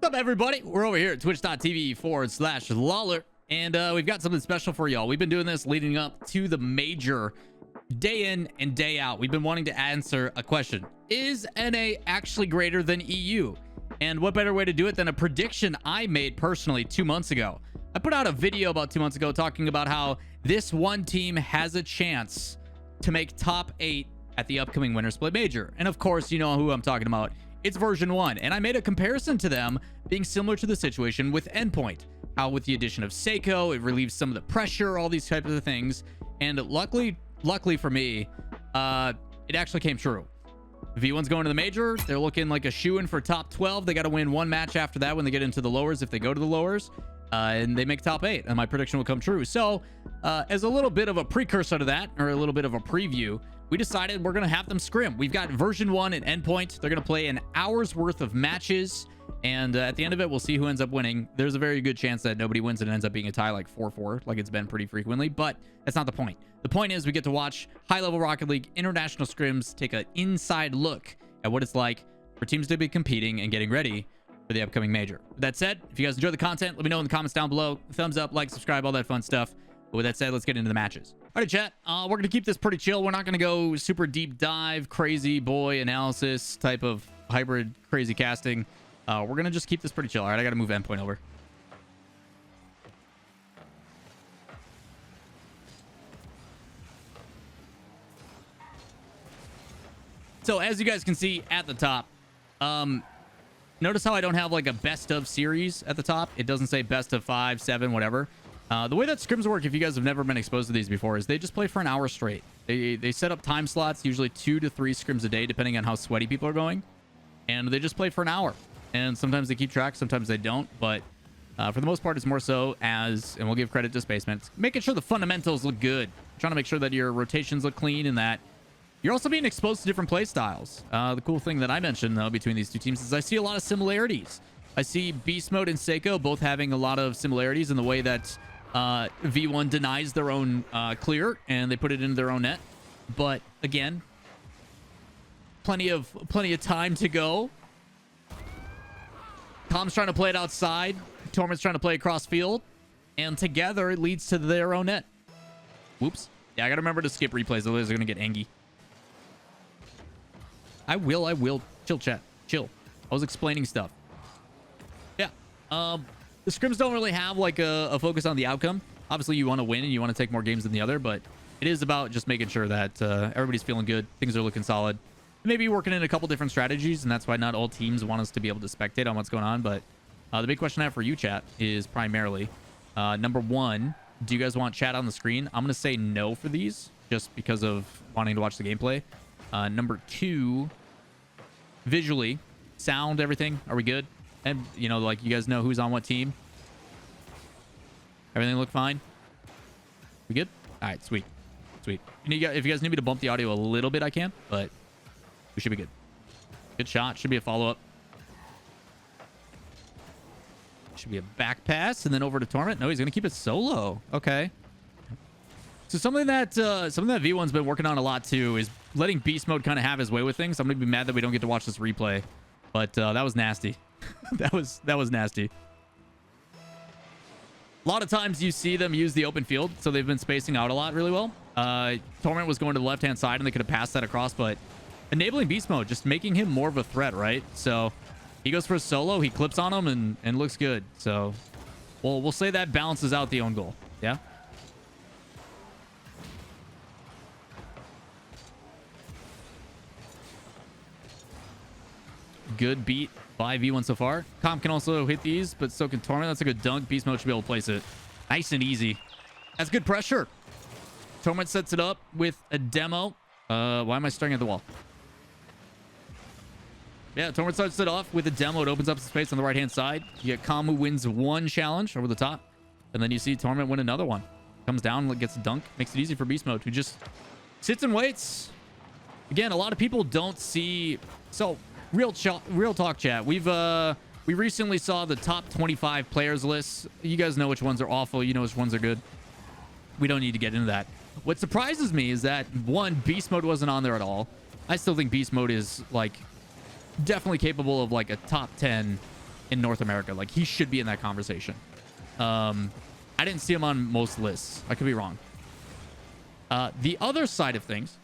What's up, everybody? We're over here at twitch.tv/Lawler, and we've got something special for y'all. We've been doing this leading up to the major day in and day out. We've been wanting to answer a question. Is NA actually greater than EU? And what better way to do it than a prediction I made personally 2 months ago? I put out a video about 2 months ago talking about how this one team has a chance to make top 8 at the upcoming Winter Split Major. And of course, you know who I'm talking about. It's version 1. And I made a comparison to them being similar to the situation with Endpoint. How with the addition of Seiko, it relieves some of the pressure, all these types of things. And luckily for me, it actually came true. V1's going to the major. They're looking like a shoo-in for top 12. They got to win one match after that when they get into the lowers, if they go to the lowers. And they make top 8, and my prediction will come true. So, as a little bit of a precursor to that, or a little bit of a preview, we decided we're going to have them scrim. We've got version 1 and Endpoint. They're going to play an hour's worth of matches, and at the end of it, we'll see who ends up winning. There's a very good chance that nobody wins and it ends up being a tie like 4-4, like it's been pretty frequently, but that's not the point. The point is we get to watch high-level Rocket League International Scrims take an inside look at what it's like for teams to be competing and getting ready for the upcoming major. With that said, if you guys enjoy the content, let me know in the comments down below. Thumbs up, like, subscribe, all that fun stuff. But with that said, let's get into the matches. All right, chat. We're going to keep this pretty chill. We're not going to go super deep dive, crazy boy analysis type of hybrid crazy casting. We're going to just keep this pretty chill. All right, I got to move Endpoint over. So as you guys can see at the top, notice how I don't have like a best of series at the top. It doesn't say best of 5, 7, whatever. The way that scrims work, if you guys have never been exposed to these before, is they just play for an hour straight. They set up time slots, usually 2 to 3 scrims a day, depending on how sweaty people are going. And they just play for an hour. And sometimes they keep track, sometimes they don't. But for the most part, it's more so as, and we'll give credit to Spaceman, making sure the fundamentals look good. Trying to make sure that your rotations look clean and that you're also being exposed to different play styles. The cool thing that I mentioned, though, between these two teams is I see a lot of similarities. I see Beast Mode and Seiko both having a lot of similarities in the way that V1 denies their own clear and they put it into their own net. But again, plenty of time to go. Tom's trying to play it outside. Torment's trying to play across field. And together, it leads to their own net. Whoops. Yeah, I got to remember to skip replays. Otherwise, they're going to get angy. I will. Chill, chat. Chill. I was explaining stuff. Yeah. The scrims don't really have like a focus on the outcome. Obviously, you want to win and you want to take more games than the other, but it is about just making sure that everybody's feeling good. Things are looking solid. Maybe working in a couple different strategies, and that's why not all teams want us to be able to spectate on what's going on. But the big question I have for you, chat, is primarily, number 1, do you guys want chat on the screen? I'm going to say no for these, just because of wanting to watch the gameplay. Number 2, visually, sound, everything. Are we good? And, you know, like, you guys know who's on what team? Everything look fine? We good? All right, sweet. Sweet. If you guys need me to bump the audio a little bit, I can, but we should be good. Good shot. Should be a follow-up. Should be a back pass, and then over to Torment. No, he's going to keep it solo. Okay. So something that V1's been working on a lot, too, is letting Beast Mode kind of have his way with things. I'm going to be mad that we don't get to watch this replay, but that was nasty. that was nasty. A lot of times you see them use the open field, so they've been spacing out a lot really well. Torment was going to the left-hand side, and they could have passed that across, but enabling Beast Mode, just making him more of a threat, right? So he goes for a solo, he clips on him, and looks good. So we'll say that balances out the own goal. Yeah? Good beat by V1 so far. Comp can also hit these, but so can Torment. That's a good dunk. Beast Mode should be able to place it. Nice and easy. That's good pressure. Torment sets it up with a demo. Why am I staring at the wall? Yeah, Torment starts it off with a demo. It opens up some space on the right-hand side. You get Kamu wins one challenge over the top. And then you see Torment win another one. Comes down, gets a dunk. Makes it easy for Beast Mode, who just sits and waits. Again, a lot of people don't see... So... Real talk, chat. We recently saw the top 25 players list. You guys know which ones are awful. You know which ones are good. We don't need to get into that. What surprises me is that, 1, Beast Mode wasn't on there at all. I still think Beast Mode is, like, definitely capable of, like, a top 10 in North America. Like, he should be in that conversation. I didn't see him on most lists. I could be wrong. The other side of things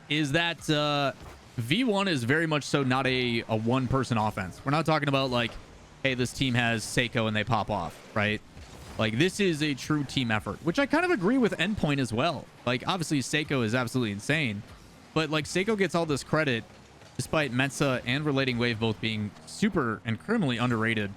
is that V1 is very much so not a one-person offense. We're not talking about, like, hey, this team has Seiko and they pop off, right? Like, this is a true team effort, which I kind of agree with Endpoint as well. Like, obviously, Seiko is absolutely insane, but, like, Seiko gets all this credit despite Mensa and Relating Wave both being super and criminally underrated.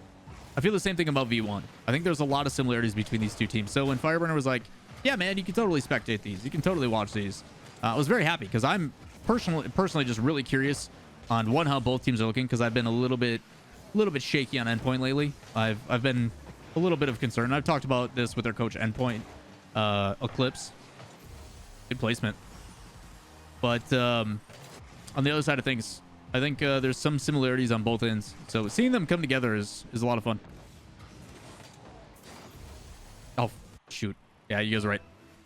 I feel the same thing about V1. I think there's a lot of similarities between these two teams. So when Fireburner was like, yeah, man, you can totally spectate these. You can totally watch these. I was very happy because I'm personally just really curious on, one, how both teams are looking, because I've been a little bit shaky on Endpoint lately. I've been a little bit of concern. I've talked about this with their coach Endpoint, Eclipse. Good placement. But on the other side of things, I think there's some similarities on both ends. So seeing them come together is a lot of fun. Oh, shoot. Yeah, you guys are right.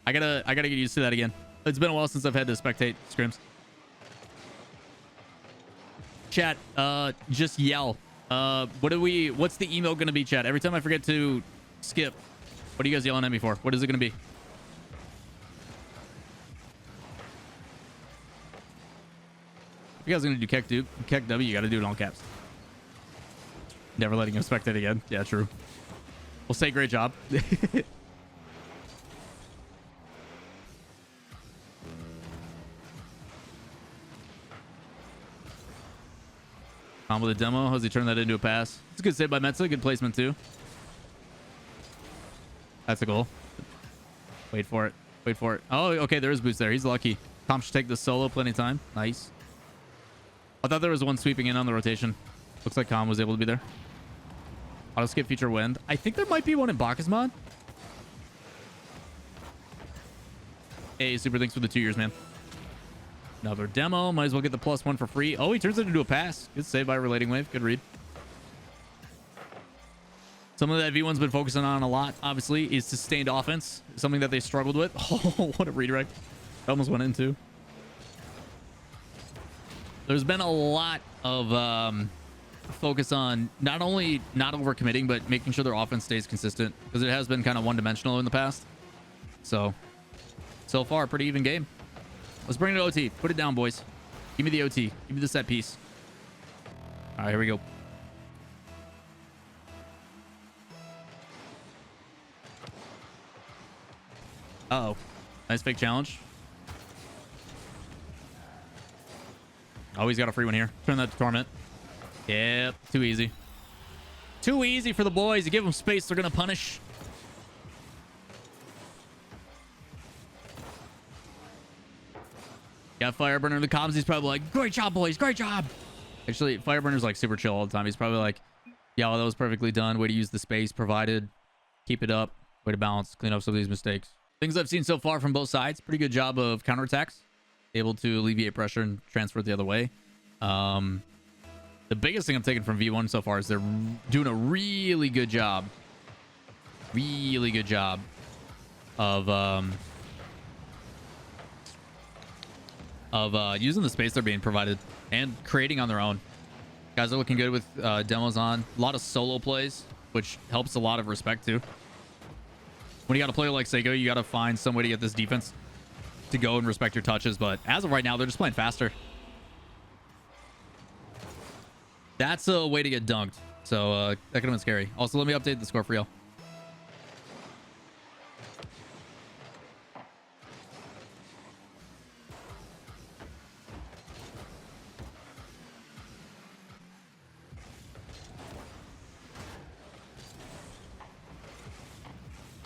I gotta get used to that again. It's been a while since I've had to spectate scrims. Chat, just yell. What's the email gonna be, chat? Every time I forget to skip, what are you guys yelling at me for? What is it gonna be? If you guys are gonna do Keck W, you gotta do it in all caps. Never letting him spectate again. Yeah, true. We'll say great job. On with the demo. How's he turn that into a pass? It's a good save by Metza. Good placement too. That's a goal. Wait for it. Wait for it. Oh, okay. There is boost there. He's lucky. Tom should take the solo plenty of time. Nice. I thought there was one sweeping in on the rotation. Looks like Calm was able to be there. Auto skip feature wind. I think there might be one in Bacchus mod. Hey, super thanks for the 2 years, man. Another demo. Might as well get the +1 for free. Oh, he turns it into a pass. Good save by Relating Wave. Good read. Something that V1's been focusing on a lot, obviously, is sustained offense. Something that they struggled with. Oh, what a redirect. That almost went in, too. There's been a lot of focus on not only not overcommitting, but making sure their offense stays consistent, because it has been kind of one-dimensional in the past. So far, pretty even game. Let's bring it to OT. Put it down, boys. Give me the OT. Give me the set piece. All right, here we go. Uh-oh. Nice fake challenge. Oh, he's got a free one here. Turn that to Torment. Yep, too easy. Too easy for the boys. You give them space, they're going to punish. Yeah, Fireburner in the comms. He's probably like, great job, boys. Great job. Actually, Fireburner's like super chill all the time. He's probably like, yeah, well, that was perfectly done. Way to use the space provided. Keep it up. Way to balance. Clean up some of these mistakes. Things I've seen so far from both sides. Pretty good job of counterattacks. Able to alleviate pressure and transfer it the other way. The biggest thing I'm taking from V1 so far is they're doing a really good job. Really good job of using the space they're being provided and creating on their own. Guys are looking good with demos on. A lot of solo plays, which helps a lot of respect too. When you got a player like Seiko, you got to find some way to get this defense to go and respect your touches. But as of right now, they're just playing faster. That's a way to get dunked. So that could have been scary. Also, let me update the score for y'all.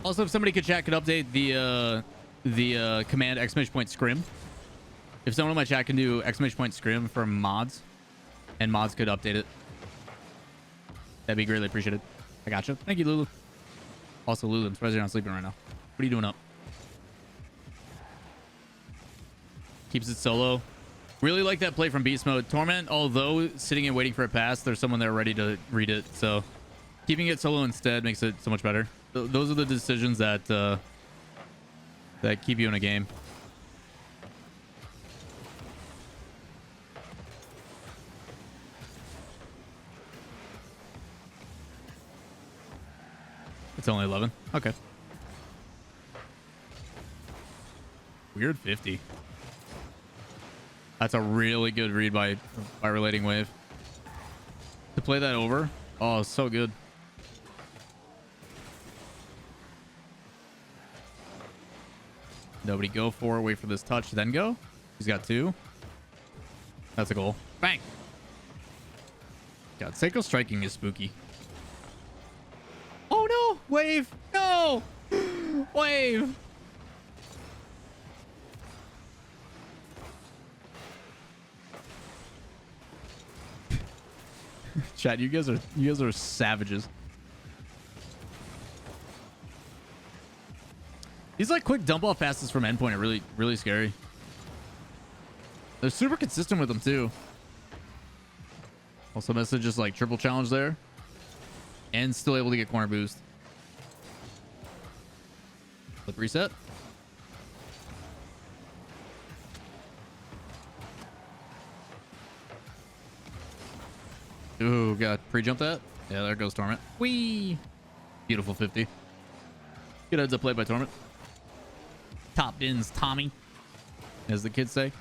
Also, if somebody could chat, could update the command !point scrim. If someone in my chat can do !point scrim for mods, and mods could update it, that'd be greatly appreciated. I gotcha. Thank you, Lulu. Also, Lulu, I'm surprised you're not sleeping right now. What are you doing up? Keeps it solo. Really like that play from Beast Mode. Torment, although sitting and waiting for a pass, there's someone there ready to read it. So keeping it solo instead makes it so much better. Those are the decisions that that keep you in a game. It's only 11. Okay. Weird 50. That's a really good read by relating wave. To play that over. Oh, so good. Nobody go for it. Wait for this touch, then go. He's got 2. That's a goal. Bang. God, Seiko striking is spooky. Oh no! Wave! No! Wave! Chat, you guys are savages. These like quick dump off passes from Endpoint are really scary. They're super consistent with them too. Also, message just like triple challenge there, and still able to get corner boost. Flip reset. Ooh, God. Pre-jump that? Yeah, there goes Torment. Whee! Beautiful 50. Good heads up play by Torment. Top bins, Tommy, as the kids say.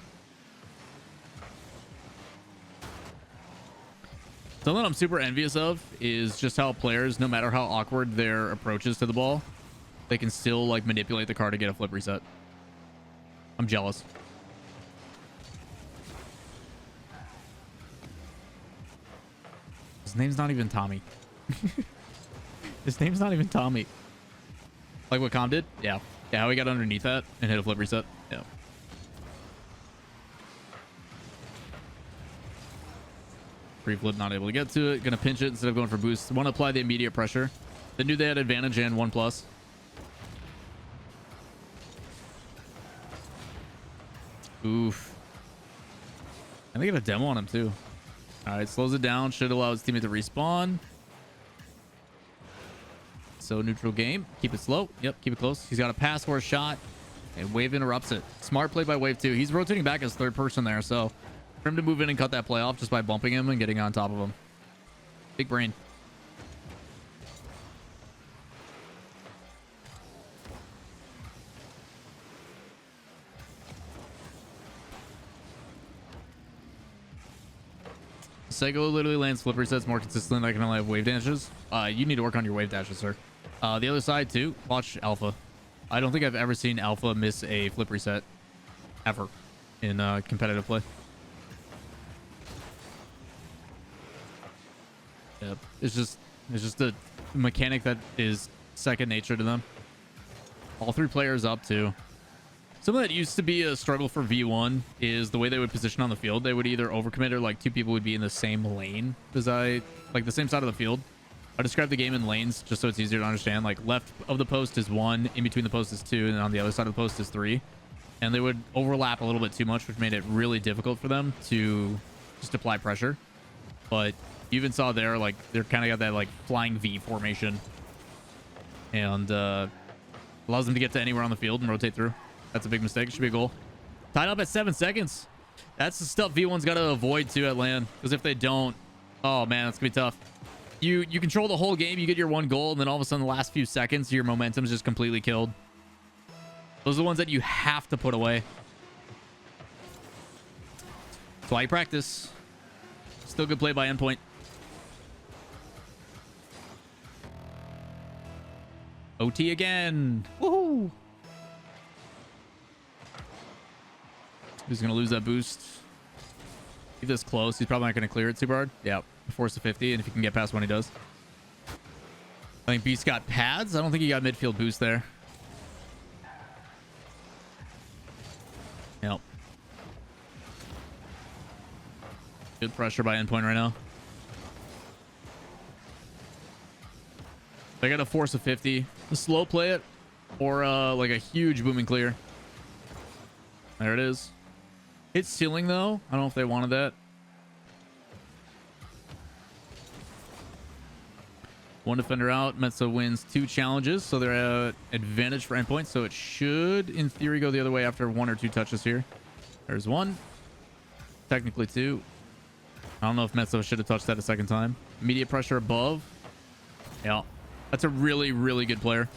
Something I'm super envious of is just how players, no matter how awkward their approaches to the ball, they can still like manipulate the card to get a flip reset. I'm jealous. His name's not even Tommy. His name's not even Tommy. Like what Com did? Yeah. Yeah, how he got underneath that and hit a flip reset. Yeah. Free flip, not able to get to it. Gonna pinch it instead of going for boost. Want to apply the immediate pressure. They knew they had advantage and 1+. Oof. And they got a demo on him too. All right, slows it down. Should allow his teammate to respawn. So neutral game. Keep it slow. Yep, keep it close. He's got a pass for a shot, and Wave interrupts it. Smart play by Wave too. He's rotating back as third person there, so for him to move in and cut that play off just by bumping him and getting on top of him. Big brain. Sego literally lands flip resets more consistently. I can only have wave dashes. You need to work on your wave dashes, sir. The other side too. Watch Alpha. I don't think I've ever seen Alpha miss a flip reset ever in competitive play. Yep. It's just a mechanic that is second nature to them. All 3 players up too. Something that used to be a struggle for V1 is the way they would position on the field. They would either overcommit or like 2 people would be in the same lane as like the same side of the field. I describe the game in lanes just so it's easier to understand. Like left of the post is 1, in between the post is 2, and on the other side of the post is 3. And they would overlap a little bit too much, which made it really difficult for them to just apply pressure. But you even saw there, like they're kind of got that like flying V formation, and allows them to get to anywhere on the field and rotate through. That's a big mistake. It should be a goal. Tied up at 7 seconds. That's the stuff V1's got to avoid too at LAN, because if they don't, oh man, that's gonna be tough. You control the whole game, you get your 1 goal, and then all of a sudden the last few seconds your momentum's just completely killed. Those are the ones that you have to put away. That's why you practice. Still good play by Endpoint. OT again. Woohoo! He's going to lose that boost. Keep this close. He's probably not going to clear it super hard. Yeah. Force a 50, and if he can get past one, he does. I think Beast got pads. I don't think he got midfield boost there. Yep. Good pressure by Endpoint right now. They got to force a 50. Slow play it, or like a huge booming clear. There it is. Hit ceiling though. I don't know if they wanted that. One defender out. Metso wins 2 challenges, so they're at advantage for Endpoint. So it should, in theory, go the other way after 1 or 2 touches here. There's 1. Technically 2. I don't know if Metso should have touched that a second time. Immediate pressure above. Yeah. That's a really, really good player.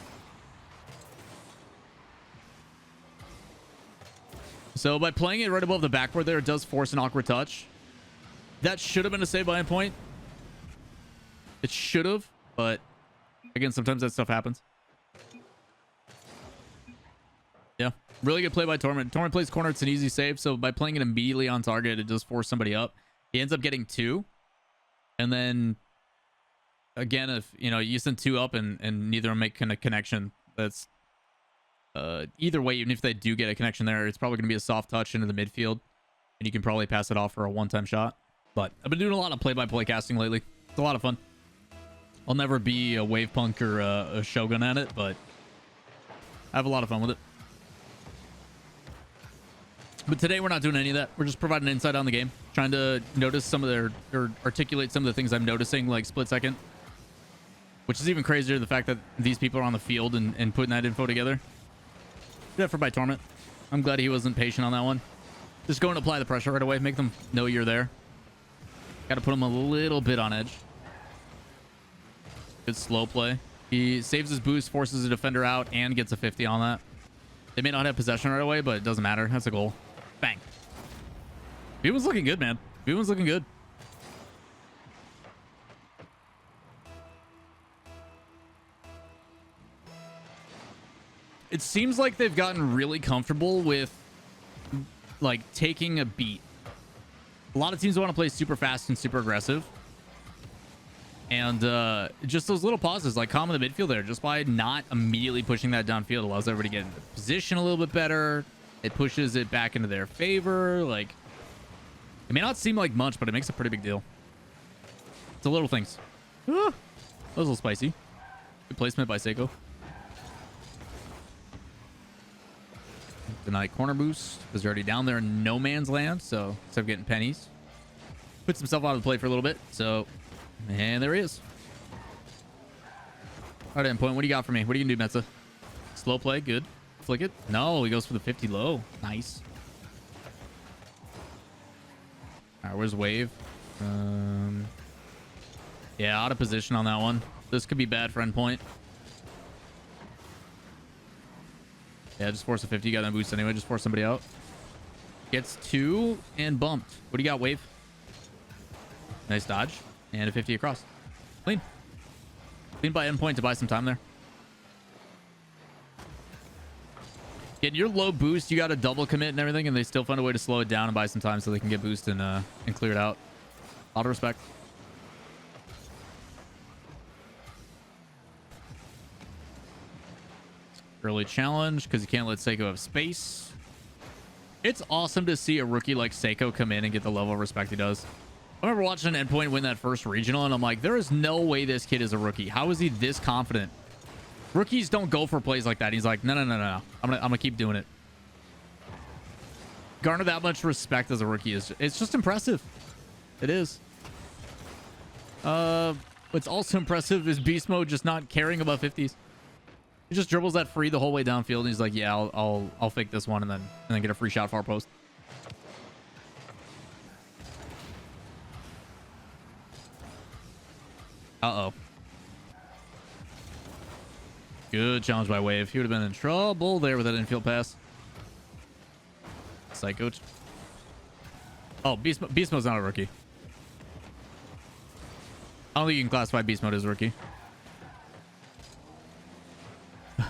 So by playing it right above the backboard there, it does force an awkward touch. That should have been a save by Endpoint. It should have, but again, sometimes that stuff happens. Yeah, really good play by Torment. Torment plays corner. It's an easy save. So by playing it immediately on target, it does force somebody up. He ends up getting 2. And then again, if you send 2 up and neither of them make a connection, that's either way, even if they do get a connection there, it's probably going to be a soft touch into the midfield, and you can probably pass it off for a one-time shot. But I've been doing a lot of play-by-play casting lately. It's a lot of fun. I'll never be a wave punk or a shogun at it, but I have a lot of fun with it. But today we're not doing any of that. We're just providing insight on the game, trying to notice some of or articulate some of the things I'm noticing, like split second, which is even crazier, the fact that these people are on the field and putting that info together. Good effort by Torment. I'm glad he wasn't patient on that one. Just go and apply the pressure right away. Make them know you're there. Got to put him a little bit on edge. Good slow play. He saves his boost, forces the defender out, and gets a 50 on that. They may not have possession right away, but it doesn't matter. That's a goal. Bang. B1's looking good, man. B1's looking good. It seems like they've gotten really comfortable with like taking a beat. A lot of teams want to play super fast and super aggressive, and just those little pauses, like calm in the midfield there, just by not immediately pushing that downfield, allows everybody to get into position a little bit better. It pushes it back into their favor. Like, it may not seem like much, but it makes a pretty big deal. It's the little things. Ah, that was a little spicy. Good placement by Seiko. Deny corner boost because they're already down there in no man's land. So instead of getting pennies, puts himself out of the play for a little bit. So, and there he is. All right, Endpoint, what do you got for me? What are you gonna do, Metza? Slow play, good. Flick it. No, he goes for the 50 low. Nice. All right, where's Wave? Yeah, out of position on that one. This could be bad for Endpoint. Yeah, just force a 50. You got that boost anyway. Just force somebody out. Gets 2 and bumped. What do you got, Wave? Nice dodge. And a 50 across. Clean. Clean by Endpoint to buy some time there. Getting your low boost, you got to double commit and everything, and they still find a way to slow it down and buy some time so they can get boost and clear it out. A lot of respect. Early challenge because you can't let Seiko have space. It's awesome to see a rookie like Seiko come in and get the level of respect he does. I remember watching an Endpoint win that first regional, and I'm like, there is no way this kid is a rookie. How is he this confident? Rookies don't go for plays like that. He's like, no. I'm gonna keep doing it. Garner that much respect as a rookie it's just impressive. It is. What's also impressive is Beast Mode just not caring about 50s. He just dribbles that free the whole way downfield, and he's like, yeah, I'll fake this one and then get a free shot far post. Uh-oh. Good challenge by Wave. He would have been in trouble there with that infield pass. Psycho. Oh, Beast Mode's not a rookie. I don't think you can classify Beast Mode as a rookie.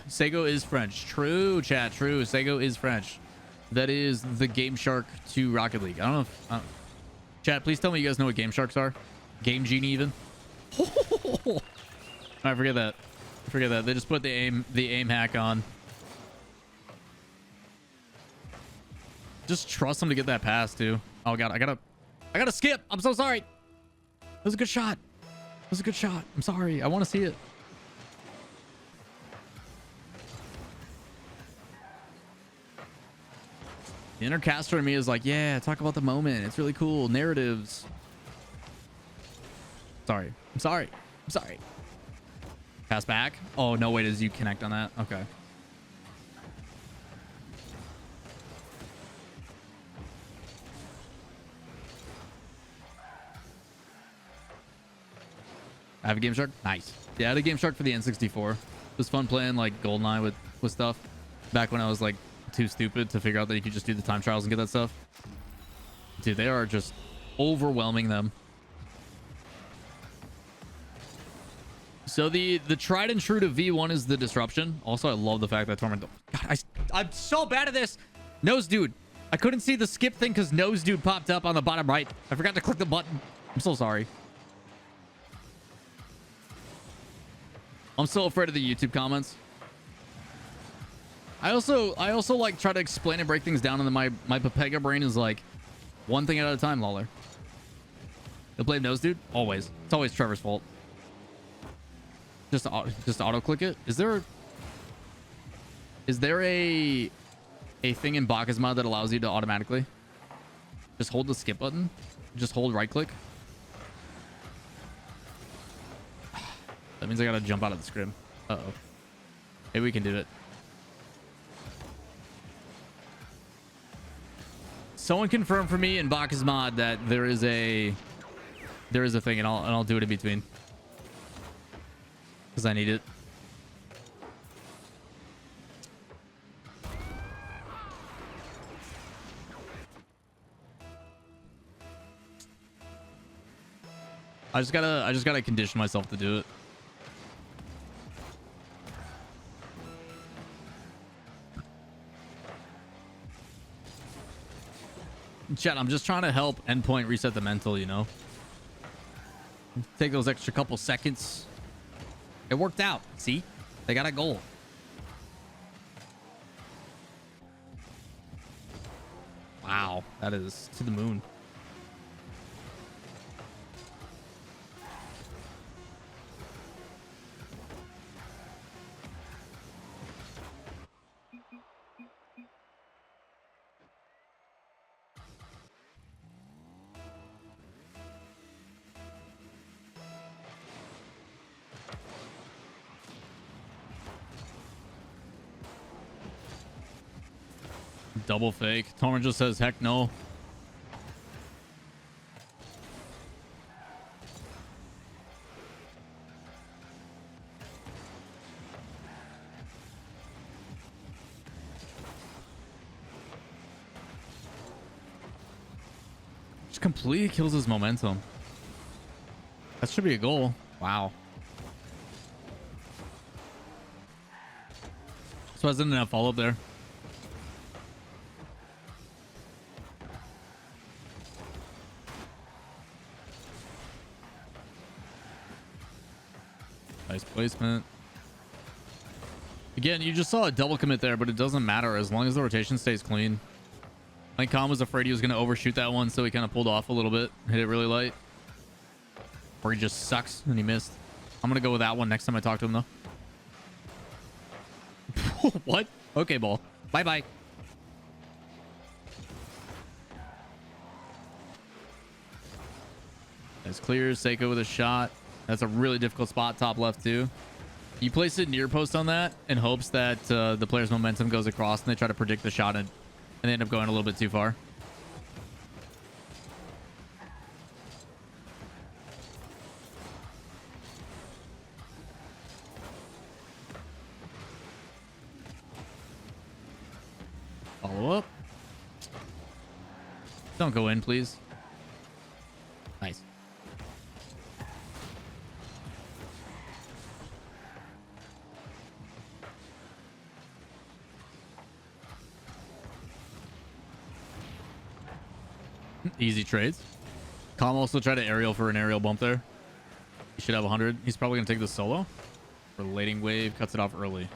Sego is French. True, chat. True. Sego is French. That is the Game Shark to Rocket League. I don't know if... chat, please tell me you guys know what Game Sharks are. Game Genie even. I forget that. Forget that. They just put the aim hack on. Just trust them to get that pass too. Oh god, I gotta skip. I'm so sorry. That was a good shot. That was a good shot. I'm sorry. I want to see it. The inner caster in me is like, yeah, talk about the moment. It's really cool. Narratives. Sorry. I'm sorry. I'm sorry. Pass back. Oh, no way does you connect on that. Okay. I have a Game Shark. Nice. Yeah, I had a Game Shark for the N64. It was fun playing like GoldenEye with stuff. Back when I was like too stupid to figure out that you could just do the time trials and get that stuff. Dude, they are just overwhelming them. So the tried and true to V1 is the disruption. Also, I love the fact that Torment... God, I'm so bad at this. Nose Dude. I couldn't see the skip thing because Nose Dude popped up on the bottom right. I forgot to click the button. I'm so sorry. I'm so afraid of the YouTube comments. I also like try to explain and break things down, and then my Pepega brain is like one thing at a time. Lawler. You'll blame Nose Dude? Always. It's always Trevor's fault. Just auto click it. Is there a thing in Bacchus mod that allows you to automatically just hold the skip button? Just hold right click. That means I gotta jump out of the scrim. Uh-oh. Maybe we can do it. Someone confirm for me in Bacchus mod that there is a thing, and I'll do it in between. Because I need it. I just gotta condition myself to do it. Chat, I'm just trying to help Endpoint reset the mental, you know? Take those extra couple seconds. It worked out. See? They got a goal. Wow. That is to the moon. Double fake. Torment just says, heck no. Just completely kills his momentum. That should be a goal. Wow. So I didn't have follow up there. Nice placement. Again, you just saw a double commit there, but it doesn't matter as long as the rotation stays clean. I think Khan was afraid he was going to overshoot that one, so he kind of pulled off a little bit. Hit it really light. Or he just sucks and he missed. I'm going to go with that one next time I talk to him, though. What? Okay, ball. Bye-bye. Nice clear. Seiko with a shot. That's a really difficult spot, top left too. You place it near post on that in hopes that the player's momentum goes across and they try to predict the shot and they end up going a little bit too far. Follow up. Don't go in, please. Nice. Easy trades. Calm also tried to aerial for an aerial bump there. He should have 100. He's probably going to take the solo. Relating wave. Cuts it off early.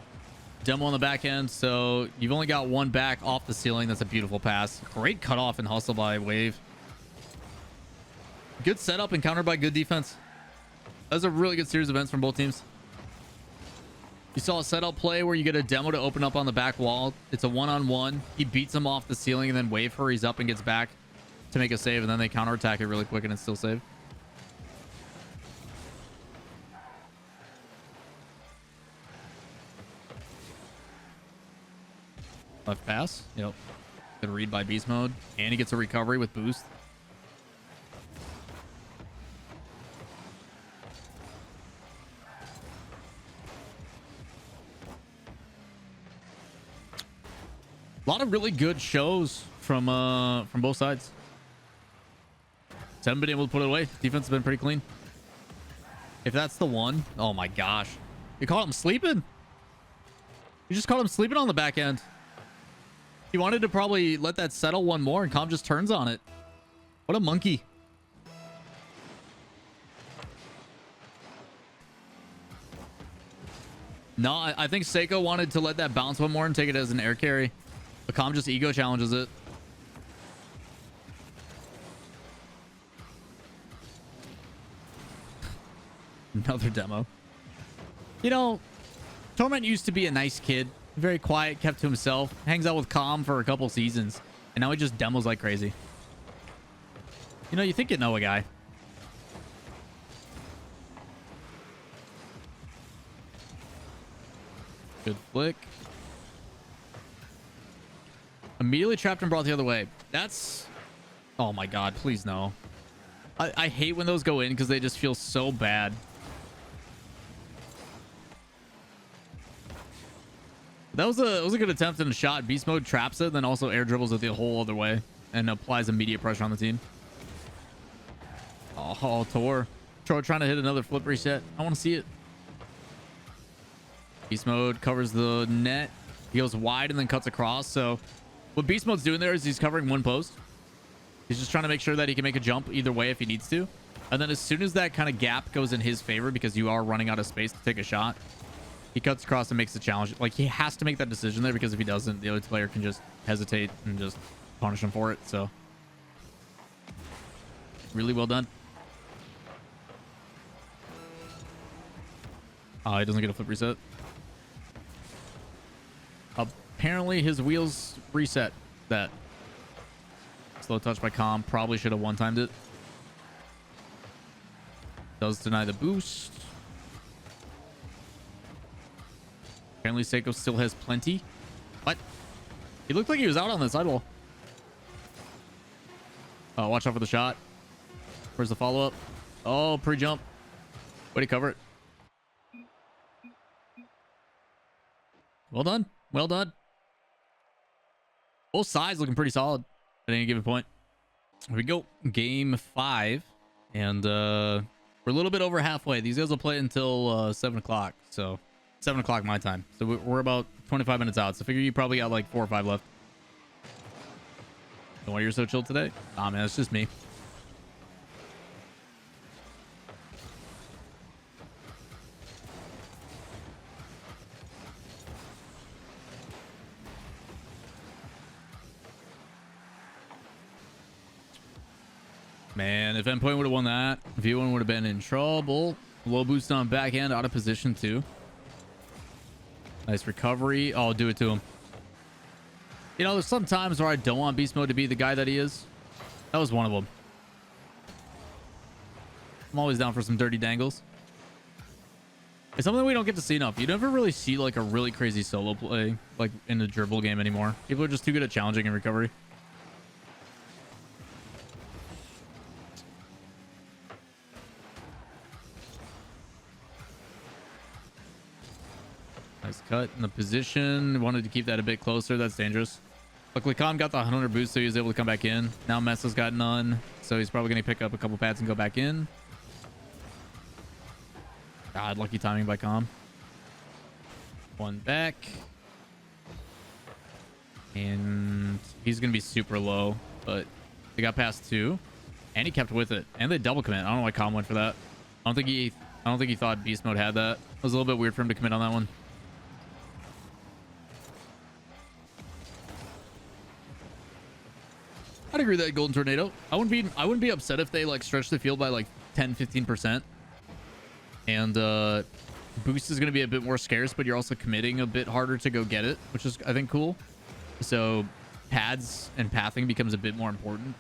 Demo on the back end. So you've only got one back off the ceiling. That's a beautiful pass. Great cutoff and hustle by wave. Good setup and countered by good defense. That was a really good series of events from both teams. You saw a setup play where you get a demo to open up on the back wall. It's a one-on-one. He beats him off the ceiling and then wave hurries up and gets back to make a save, and then they counterattack it really quick and it's still save. Left pass. Yep. Good read by beast mode. And he gets a recovery with boost. A lot of really good shows from both sides. Just haven't been able to put it away. Defense has been pretty clean. If that's the one, oh my gosh. You caught him sleeping. You just caught him sleeping on the back end. He wanted to probably let that settle one more, and Calm just turns on it. What a monkey. No, I think Seiko wanted to let that bounce one more and take it as an air carry. But Calm just ego challenges it. Another demo. You know, Torment used to be a nice kid. Very quiet, kept to himself. Hangs out with Calm for a couple seasons. And now he just demos like crazy. You know, you think you know a guy. Good flick. Immediately trapped and brought the other way. That's... Oh my god, please no. I hate when those go in because they just feel so bad. That was a good attempt in a shot. Beast mode traps it, then also air dribbles it the whole other way and applies immediate pressure on the team. Oh, Tor trying to hit another flip reset. I want to see it. Beast mode covers the net. He goes wide and then cuts across. So what Beast mode's doing there is he's covering one post. He's just trying to make sure that he can make a jump either way if he needs to. And then as soon as that kind of gap goes in his favor because you are running out of space to take a shot, he cuts across and makes the challenge. Like, he has to make that decision there because if he doesn't, the other player can just hesitate and just punish him for it. So really well done. He doesn't get a flip reset. Apparently his wheels reset that. Slow touch by Calm. Probably should have one-timed it. Does deny the boost. Apparently Seiko still has plenty. What? He looked like he was out on the sidewall. Oh, watch out for the shot. Where's the follow-up? Oh, pre-jump. Way to cover it. Well done. Well done. Both sides looking pretty solid at any given point. Here we go. Game 5. And we're a little bit over halfway. These guys will play until 7 o'clock. So 7 o'clock my time. So we're about 25 minutes out. So figure you probably got like 4 or 5 left. So why you're so chill today? Ah, man, it's just me. Man, if Endpoint would have won that, V1 would have been in trouble. Low boost on backhand, out of position too. Nice recovery. Oh, do it to him. You know, there's some times where I don't want Beast Mode to be the guy that he is. That was one of them. I'm always down for some dirty dangles. It's something we don't get to see enough. You never really see like a really crazy solo play like in the dribble game anymore. People are just too good at challenging and recovery. Nice cut in the position. Wanted to keep that a bit closer. That's dangerous. Luckily, Calm got the 100 boost, so he was able to come back in. Now Mesa's got none, so he's probably going to pick up a couple pads and go back in. God, lucky timing by Calm. One back. And he's going to be super low, but they got past 2. And he kept with it. And they double commit. I don't know why Calm went for that. I don't think he thought Beast Mode had that. It was a little bit weird for him to commit on that one. I'd agree with that Golden Tornado. I wouldn't be upset if they like stretch the field by like 10-15%. And boost is going to be a bit more scarce, but you're also committing a bit harder to go get it, which is I think cool. So pads and pathing becomes a bit more important.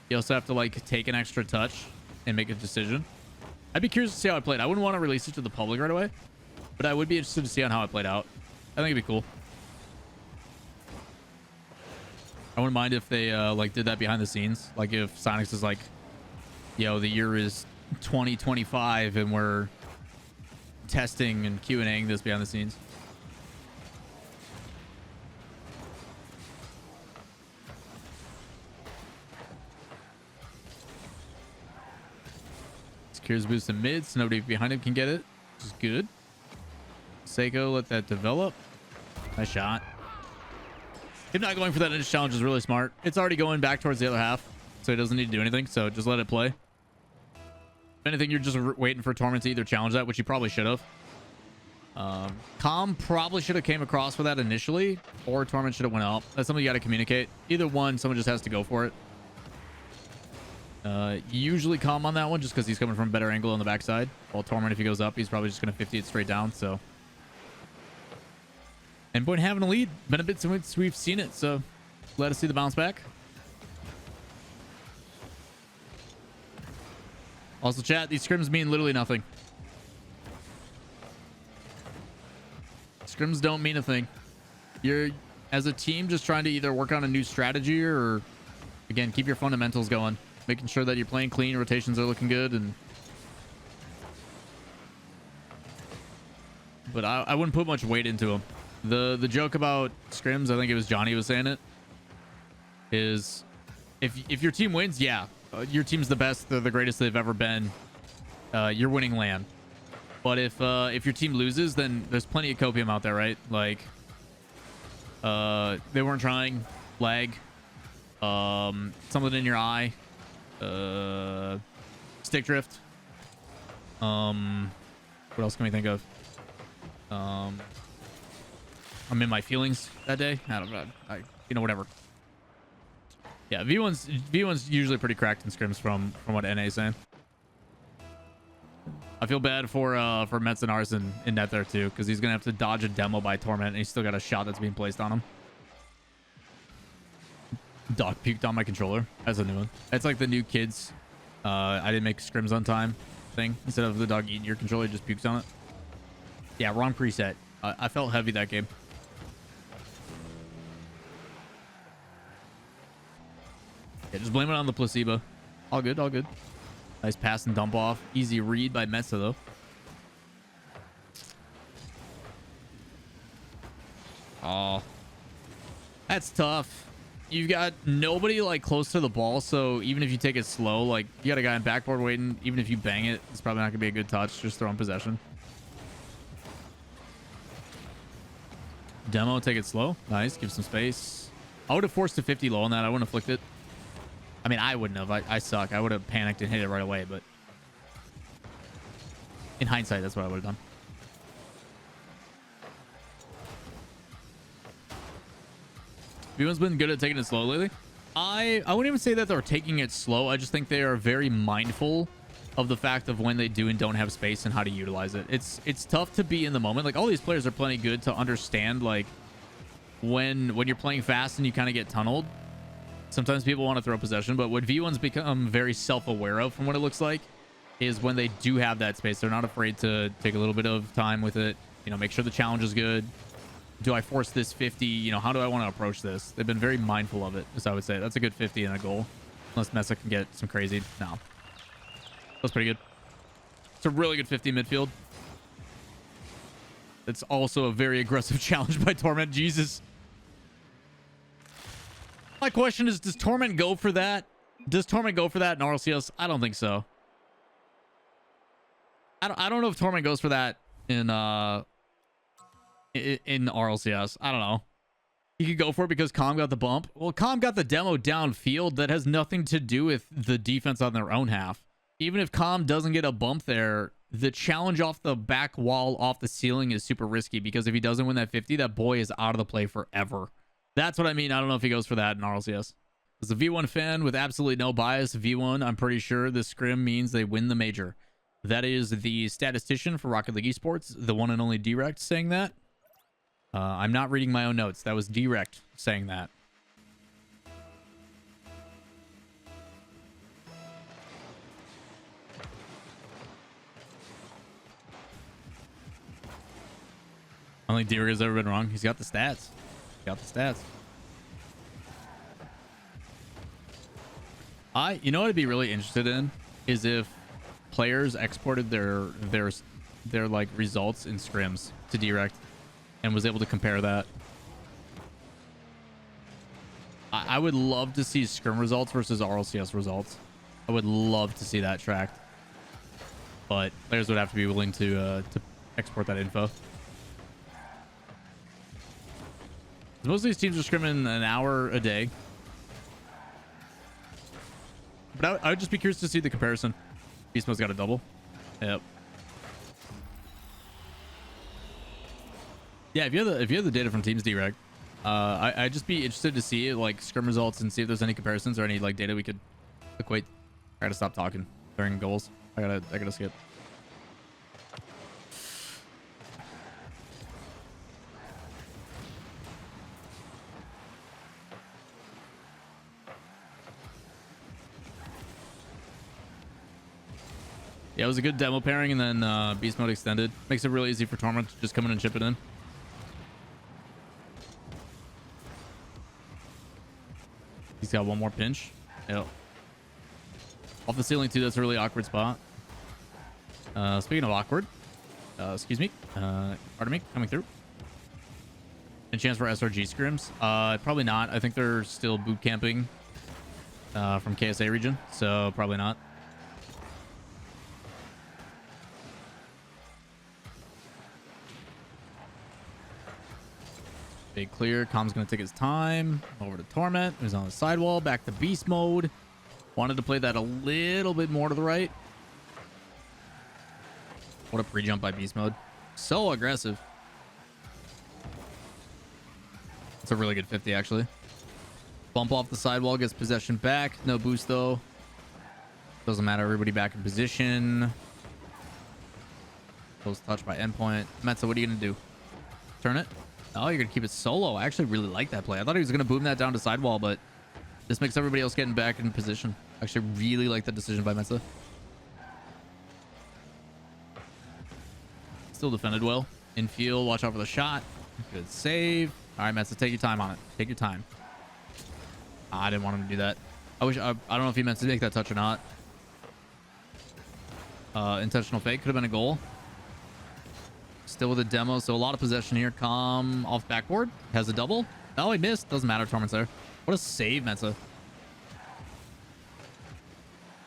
You also have to like take an extra touch and make a decision. I'd be curious to see how it played. I wouldn't want to release it to the public right away, but I would be interested to see on how it played out. I think it'd be cool. I wouldn't mind if they like did that behind the scenes. Like if Sonics is like, yo, the year is 2025 and we're testing and Q&A'ing this behind the scenes. Cures boost in mid, so nobody behind him can get it, which is good. Seiko, let that develop. Nice shot. Him not going for that initial challenge is really smart. It's already going back towards the other half, so he doesn't need to do anything, so just let it play. If anything, you're just waiting for Torment to either challenge that, which he probably should have. Calm probably should have came across for that initially, or Torment should have went up. That's something you got to communicate. Either one, someone just has to go for it. Usually Calm on that one, just because he's coming from a better angle on the backside. While Torment, if he goes up, he's probably just going to 50 it straight down, so... Endpoint having a lead. Been a bit since we've seen it, so let us see the bounce back. Also, chat, these scrims mean literally nothing. Scrims don't mean a thing. You're, as a team, just trying to either work on a new strategy or, again, keep your fundamentals going. Making sure that you're playing clean, rotations are looking good, and... But I wouldn't put much weight into them. The joke about scrims, I think it was Johnny was saying it, is if your team wins, yeah, your team's the best, they're the greatest they've ever been. You're winning land. But if your team loses, then there's plenty of copium out there, right? Like they weren't trying, lag, something in your eye, stick drift. What else can we think of? I'm in my feelings that day. I don't know. Whatever. Yeah, V1's usually pretty cracked in scrims from what NA is saying. I feel bad for Mets and Arson in net there too, because he's gonna have to dodge a demo by Torment, and he's still got a shot that's being placed on him. Dog puked on my controller. That's a new one. That's like the new kids. I didn't make scrims on time thing. Instead of the dog eating your controller, it just pukes on it. Yeah, wrong preset. I felt heavy that game. Yeah, just blame it on the placebo. All good, all good. Nice pass and dump off. Easy read by Metsa, though. Oh. That's tough. You've got nobody, like, close to the ball, so even if you take it slow, like, you got a guy on backboard waiting. Even if you bang it, it's probably not going to be a good touch. Just throw in possession. Demo, take it slow. Nice. Give some space. I would have forced a 50 low on that. I wouldn't have flicked it. I mean, I wouldn't have. I suck. I would have panicked and hit it right away, but in hindsight, that's what I would have done. V1's been good at taking it slow lately. I wouldn't even say that they're taking it slow. I just think they are very mindful of the fact of when they do and don't have space and how to utilize it. It's tough to be in the moment. Like, all these players are plenty good to understand, like, when you're playing fast and you kind of get tunneled. Sometimes people want to throw possession, but what V1's become very self-aware of, from what it looks like, is when they do have that space, they're not afraid to take a little bit of time with it. Make sure the challenge is good. Do I force this 50? How do I want to approach this? They've been very mindful of it, as I would say. That's a good 50 and a goal. Unless Mesa can get some crazy. No. That's pretty good. It's a really good 50 midfield. It's also a very aggressive challenge by Torment. Jesus. My question is, does Torment go for that? Does Torment go for that in RLCS? I don't think so. I don't know if Torment goes for that in RLCS. I don't know. He could go for it because Calm got the bump. Well, Calm got the demo downfield. That has nothing to do with the defense on their own half. Even if Calm doesn't get a bump there, the challenge off the back wall, off the ceiling, is super risky, because if he doesn't win that 50, that boy is out of the play forever. That's what I mean. I don't know if he goes for that in RLCS. As a V1 fan with absolutely no bias, V1, I'm pretty sure the scrim means they win the major. That is the statistician for Rocket League Esports, the one and only Direct, saying that. I'm not reading my own notes. That was Direct saying that. I don't think Direct has ever been wrong. He's got the stats. Got the stats. You know what I'd be really interested in is if players exported their like results in scrims to Direct and was able to compare that. I would love to see scrim results versus RLCS results. I would love to see that tracked. but players would have to be willing to export that info. Most of these teams are scrimming an hour a day. But I would just be curious to see the comparison. Beast Mode's got a double. Yep. Yeah, if you have the data from teams, D-Reg, I'd just be interested to see like scrim results and see if there's any comparisons or any like data we could equate. I gotta stop talking during goals. I gotta skip. Yeah, it was a good demo pairing, and then Beast Mode extended. Makes it really easy for Torment to just come in and chip it in. He's got one more pinch. Yep. Off the ceiling, too. That's a really awkward spot. Speaking of awkward, excuse me. Pardon me, coming through. And chance for SRG scrims? Probably not. I think they're still boot camping from KSA region, so probably not. Big clear. Com's going to take his time. Over to Torment, who's on the sidewall. Back to Beast Mode. Wanted to play that a little bit more to the right. What a pre-jump by Beast Mode. So aggressive. It's a really good 50, actually. Bump off the sidewall, gets possession back. No boost, though. Doesn't matter. Everybody back in position. Close touch by Endpoint. Metza, what are you going to do? Turn it? Oh, you're going to keep it solo. I actually really like that play. I thought he was going to boom that down to sidewall, but this makes everybody else getting back in position. I actually really like that decision by Metza. Still defended well. Infield, watch out for the shot. Good save. All right, Metza, take your time on it. Take your time. I didn't want him to do that. I don't know if he meant to make that touch or not. Intentional fake. Could have been a goal. Still with a demo, so a lot of possession here. Calm off backboard. Has a double. Oh, he missed. Doesn't matter. Torment's there. What a save, Metza.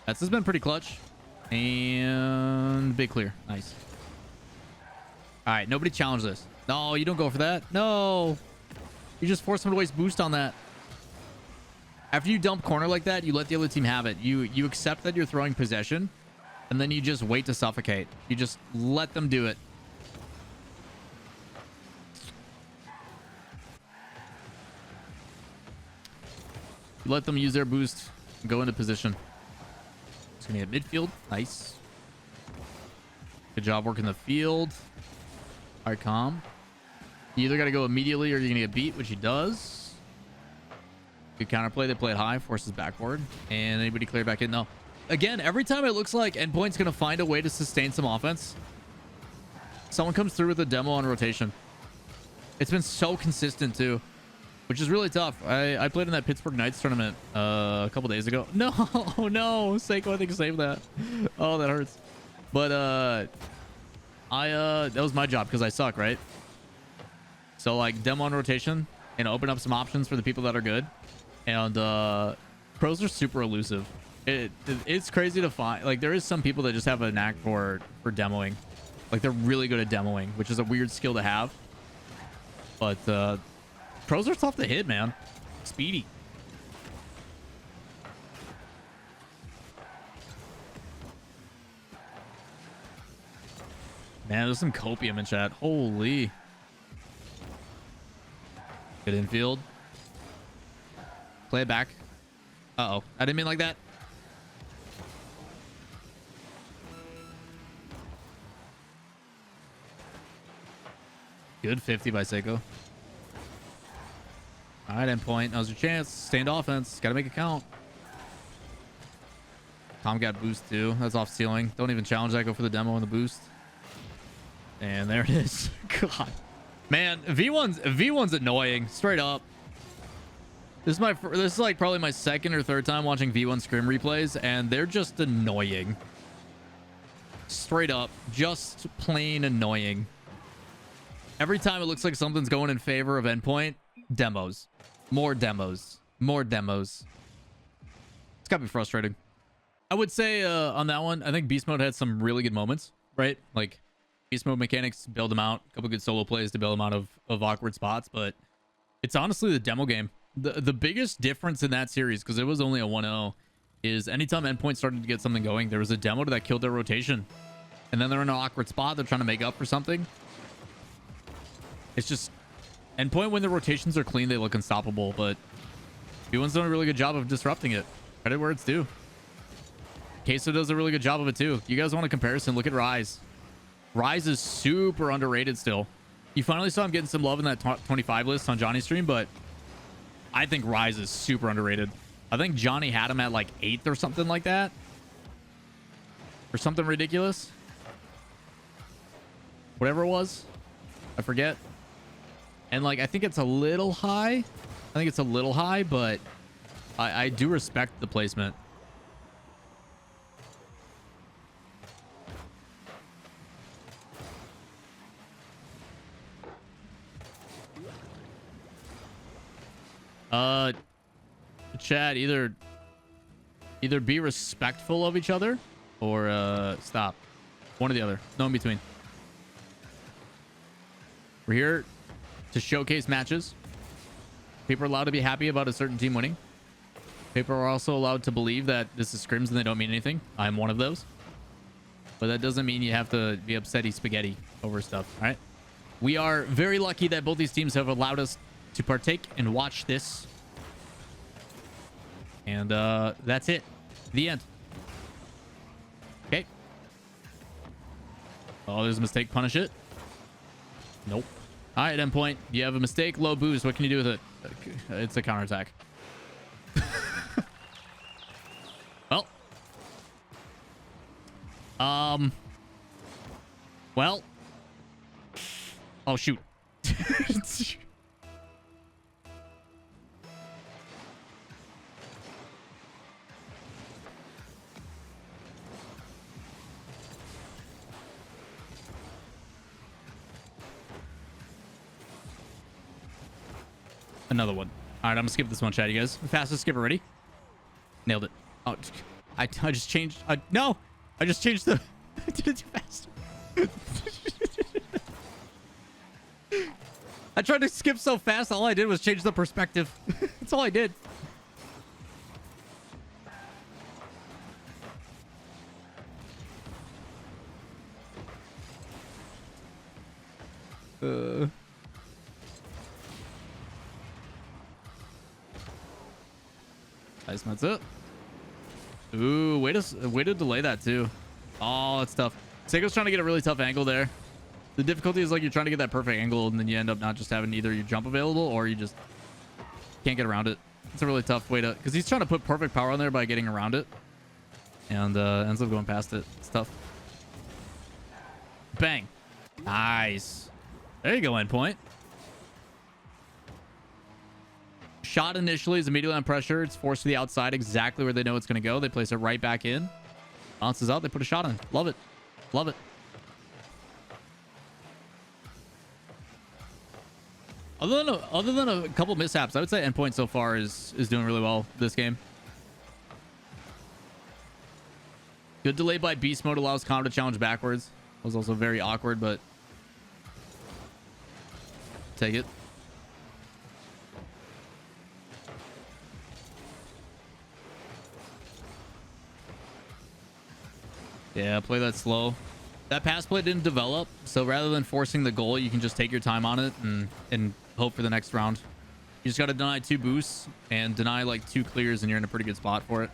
Metza's been pretty clutch. And big clear. Nice. All right, nobody challenge this. No, you don't go for that. No. You just force him to waste boost on that. After you dump corner like that, you let the other team have it. You accept that you're throwing possession, and then you just wait to suffocate. You just let them do it. Let them use their boost and go into position. It's gonna be at midfield. Nice. Good job working the field. All right, Calm. You either got to go immediately or you're gonna get beat, which he does. Good counterplay. They play it high, forces backward, and anybody clear back in? No. Again, every time it looks like Endpoint's gonna find a way to sustain some offense, someone comes through with a demo on rotation. It's been so consistent too, which is really tough. I played in that Pittsburgh Knights tournament a couple days ago. No, no, Seiko, I think saved that. Oh, that hurts. But that was my job because I suck, right? So like demo on rotation and open up some options for the people that are good. And pros are super elusive. It's crazy to find. Like there is some people that just have a knack for demoing. Like they're really good at demoing, which is a weird skill to have. But pros are tough to hit, man. Speedy. Man, there's some copium in chat. Holy. Good infield. Play it back. Uh-oh. I didn't mean like that. Good 50 by Seiko. All right, Endpoint. Now's your chance. Stand offense. Got to make it count. Tom got boost too. That's off ceiling. Don't even challenge that. Go for the demo and the boost. And there it is. God. Man, V1's annoying. Straight up. This is like probably my second or third time watching V1 scrim replays, and they're just annoying. Straight up. Just plain annoying. Every time it looks like something's going in favor of Endpoint, demos. More demos. More demos. It's gotta be frustrating. I would say on that one, I think Beast Mode had some really good moments, right? Like Beast Mode mechanics, build them out. A couple good solo plays to build them out of awkward spots. But it's honestly the demo game. The biggest difference in that series, because it was only a 1-0, is anytime Endpoint started to get something going, there was a demo that killed their rotation. And then they're in an awkward spot. They're trying to make up for something. It's just Endpoint, when the rotations are clean, they look unstoppable. But B1's done a really good job of disrupting it. Credit where it's due. Queso does a really good job of it too. You guys want a comparison? Look at Rise. Rise is super underrated still. You finally saw him getting some love in that 25 list on Johnny's stream, but I think Rise is super underrated. I think Johnny had him at like 8th or something like that. Or something ridiculous. Whatever it was. I forget. And like, I think it's a little high. But I do respect the placement. Chat, either be respectful of each other or stop. One or the other. No in between. We're here to showcase matches. People are allowed to be happy about a certain team winning. People are also allowed to believe that this is scrims and they don't mean anything. I'm one of those. But that doesn't mean you have to be upsetty spaghetti over stuff, all right? We are very lucky that both these teams have allowed us to partake and watch this. And that's it. The end. Okay. Oh, there's a mistake. Punish it. Nope. All right, Endpoint. You have a mistake. Low boost. What can you do with it? It's a counterattack. Well. Well. Oh, shoot. Another one. All right, I'm gonna skip this one, chat. You guys, fastest skip already. Nailed it. Oh, I just changed. No, I just changed the. I did it too fast. I tried to skip so fast. All I did was change the perspective. That's all I did. Nice, that's it. Ooh, way to delay that too. Oh, that's tough. Seiko's trying to get a really tough angle there. The difficulty is like you're trying to get that perfect angle and then you end up not just having either your jump available or you just can't get around it. It's a really tough way to, because he's trying to put perfect power on there by getting around it and ends up going past it. It's tough. Bang. Nice. There you go, Endpoint. Shot initially is immediately on pressure. It's forced to the outside, exactly where they know it's going to go. They place it right back in. Bounces out. They put a shot in. Love it. Love it. Other than a couple mishaps, I would say Endpoint so far is doing really well this game. Good delay by Beast Mode allows Comm to challenge backwards. Was also very awkward, but take it. Yeah, play that slow. That pass play didn't develop, so rather than forcing the goal, you can just take your time on it and hope for the next round. You just got to deny 2 boosts and deny like 2 clears, and you're in a pretty good spot for it.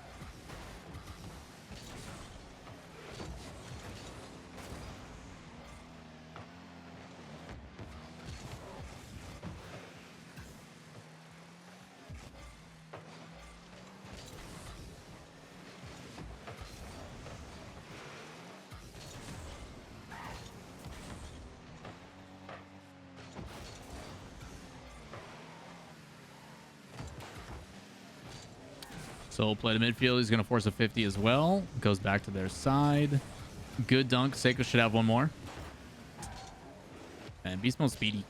So play to midfield. He's going to force a 50 as well. Goes back to their side. Good dunk. Seiko should have one more. And Beast Mode speedy.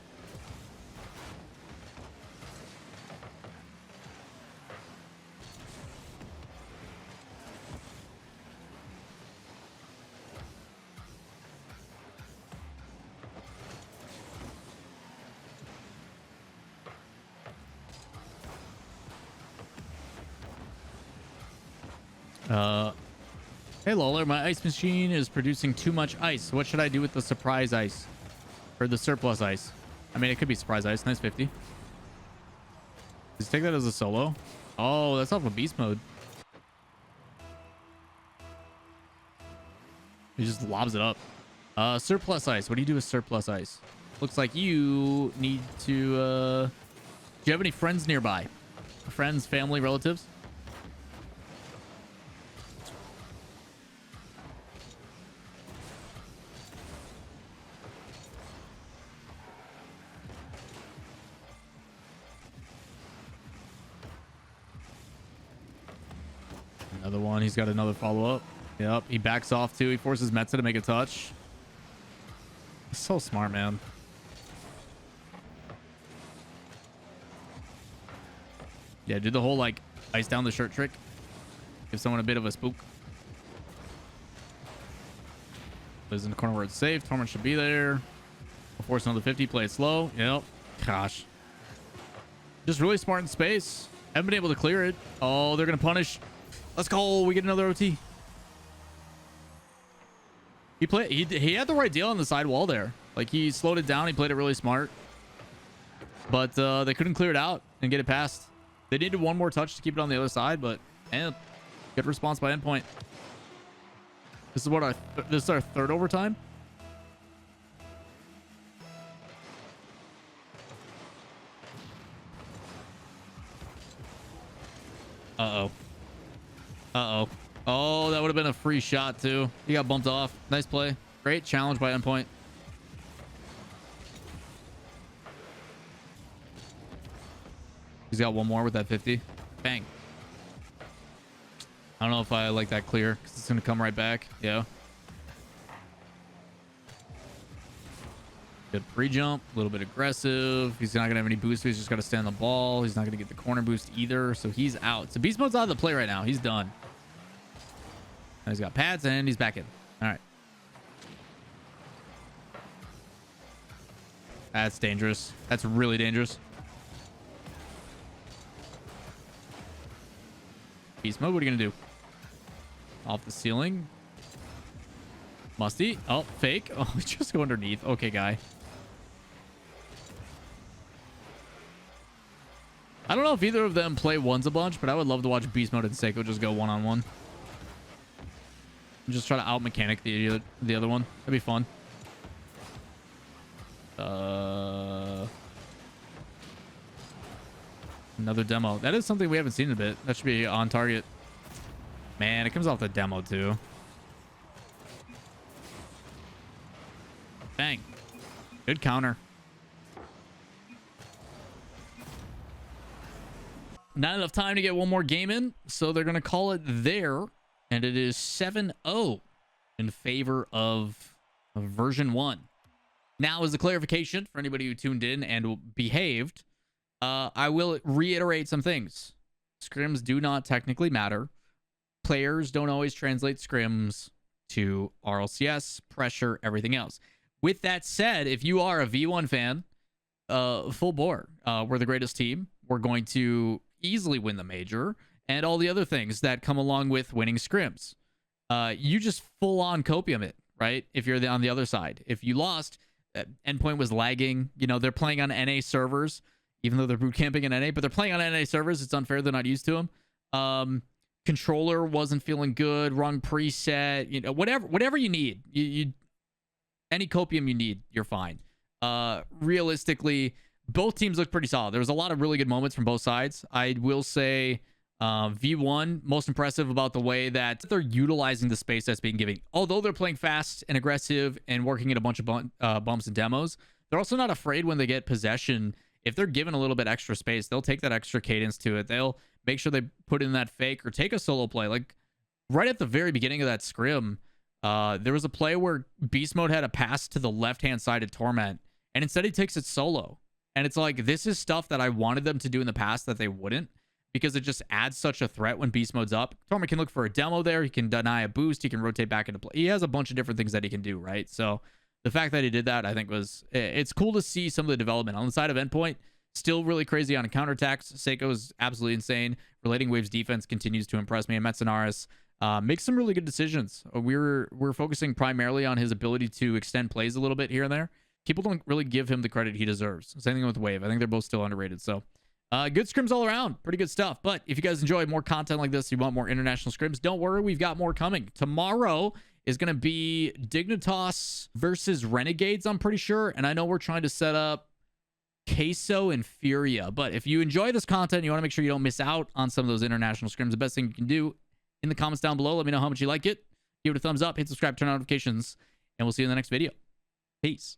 Uh, hey, Lawler, my ice machine is producing too much ice. What should I do with the surprise ice? Or the surplus ice? I mean, it could be surprise ice. Nice 50. Just take that as a solo. Oh, that's off of beast mode. He just lobs it up. Surplus ice. What do you do with surplus ice? Looks like you need to... do you have any friends nearby? Friends, family, relatives? Another one. He's got another follow-up. Yep. He backs off too. He forces Metza to make a touch. So smart, man. Yeah, do the whole like ice down the shirt trick. Give someone a bit of a spook. Lives in the corner where it's safe. Torment should be there. We'll force another 50. Play it slow. Yep. Gosh. Just really smart in space. Haven't been able to clear it. Oh, they're going to punish. Let's go. We get another OT. He had the right deal on the side wall there. Like, he slowed it down. He played it really smart. But they couldn't clear it out and get it past. They needed one more touch to keep it on the other side, but good response by Endpoint. This is what this is our third overtime. Uh-oh. Uh-oh. Oh, that would have been a free shot too. He got bumped off. Nice play. Great challenge by Endpoint. He's got one more with that 50. Bang. I don't know if I like that clear because it's going to come right back. Yeah. Good pre-jump. A little bit aggressive. He's not going to have any boost. So he's just got to stand on the ball. He's not going to get the corner boost either. So he's out. So beast mode's out of the play right now. He's done. And he's got pads and he's back in. All right. That's dangerous. That's really dangerous. Beast mode, what are you gonna do? Off the ceiling. Musty. Oh, fake. Oh, just go underneath. Okay, guy. I don't know if either of them play ones a bunch, but I would love to watch Beast mode and Seiko just go one-on-one. Just try to out-mechanic the other one. That'd be fun. Another demo. That is something we haven't seen in a bit. That should be on target. Man, it comes off the demo too. Bang. Good counter. Not enough time to get one more game in, so they're going to call it there. And it is 7-0 in favor of version 1. Now, as a clarification for anybody who tuned in and behaved, I will reiterate some things. Scrims do not technically matter. Players don't always translate scrims to RLCS, pressure, everything else. With that said, if you are a V1 fan, full bore. We're the greatest team. We're going to easily win the major and all the other things that come along with winning scrims. You just full on copium it, right? If you're on the other side. If you lost, Endpoint was lagging. You know, they're playing on NA servers. Even though they're boot camping in NA, but they're playing on NA servers. It's unfair. They're not used to them. Controller wasn't feeling good. Wrong preset. You know, whatever you need. Any copium you need, you're fine. Realistically, both teams look pretty solid. There was a lot of really good moments from both sides. I will say V1, most impressive about the way that they're utilizing the space that's being given. Although they're playing fast and aggressive and working at a bunch of bumps and demos, they're also not afraid when they get possession. If they're given a little bit extra space, they'll take that extra cadence to it. They'll make sure they put in that fake or take a solo play. Like right at the very beginning of that scrim, there was a play where Beast Mode had a pass to the left-hand side of Torment, and instead he takes it solo. And it's like, this is stuff that I wanted them to do in the past that they wouldn't, because it just adds such a threat when Beast Mode's up. Torment can look for a demo there. He can deny a boost. He can rotate back into play. He has a bunch of different things that he can do, right? So the fact that he did that, I think it's cool to see some of the development. On the side of Endpoint, Still really crazy on counterattacks. Seiko is absolutely insane. Relating Waves defense continues to impress me. And Metzenaris makes some really good decisions. We're focusing primarily on his ability to extend plays a little bit here and there. People don't really give him the credit he deserves. Same thing with Wave. I think they're both still underrated. So good scrims all around. Pretty good stuff. But if you guys enjoy more content like this, you want more international scrims, don't worry. We've got more coming. Tomorrow is going to be Dignitas versus Renegades, I'm pretty sure. And I know we're trying to set up Queso and Furia. But if you enjoy this content, you want to make sure you don't miss out on some of those international scrims, the best thing you can do in the comments down below. Let me know how much you like it. Give it a thumbs up, hit subscribe, turn on notifications, and we'll see you in the next video. Peace.